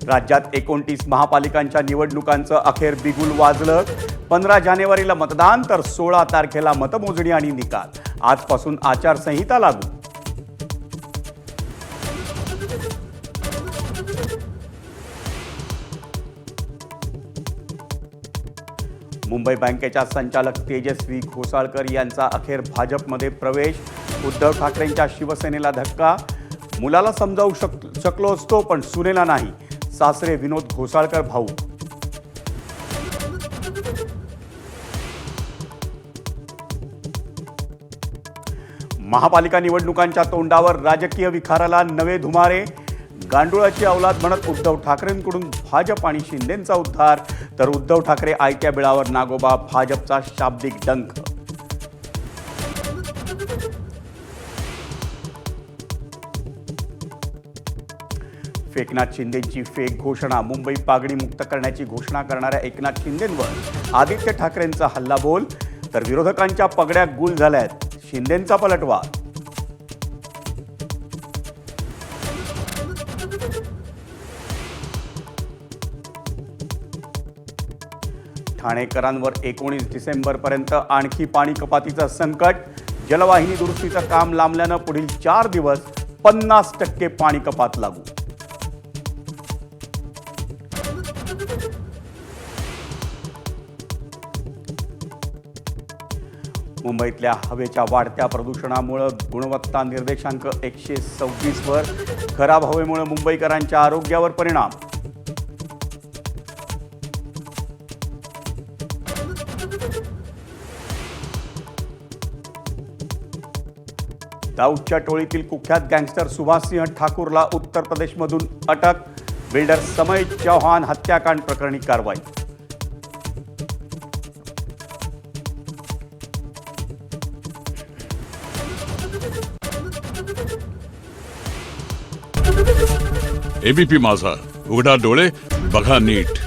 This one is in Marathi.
राज्यात 29 महापालिकांच्या निवडणुकांचं अखेर बिगुल वाजलं। 15 जानेवारीला मतदान तर 16 तारखेला मतमोजणी आणि निकाल। आजपासून आचारसंहिता लागू। मुंबई बँकेच्या संचालक तेजस्वी घोसाळकर यांचा अखेर भाजपमध्ये प्रवेश। उद्धव ठाकरेंच्या शिवसेनेला धक्का। मुलाला समजावू शकलो असतो पण सुनेला नाही, सासरे विनोद घोसाळकर भाऊ। महापालिका निवडणुकांच्या तोंडावर राजकीय विखाराला नवे धुमारे। गांडुळाची औलाद म्हणत उद्धव ठाकरेंकडून भाजप आणि शिंदेंचा उद्धार, तर उद्धव ठाकरे आयत्या बिळावर नागोबा, भाजपचा शाब्दिक डंख। एकनाथ शिंदेंची फेक घोषणा। मुंबई पागडी मुक्त करण्याची घोषणा करणाऱ्या एकनाथ शिंदेंवर आदित्य ठाकरेंचा हल्लाबोल, तर विरोधकांच्या पगड्या गुल झाल्यात। शिंदेंचा पलटवार। ठाणेकरांवर 19 डिसेंबरपर्यंत आणखी पाणी कपातीचं संकट। जलवाहिनी दुरुस्तीचं काम लांबल्यानं पुढील 4 दिवस 50% पाणी कपात लागू। मुंबईतल्या हवेच्या वाढत्या प्रदूषणामुळे गुणवत्ता निर्देशांक 126 वर। खराब हवेमुळे मुंबईकरांच्या आरोग्यावर परिणाम। दाऊदच्या टोळीतील कुख्यात गँगस्टर सुभाषसिंह ठाकूरला उत्तर प्रदेशमधून अटक। बिल्डर समय चौहान हत्याकांड प्रकरणी कारवाई। एबीपी माझा, उघडा डोळे बघा नीट।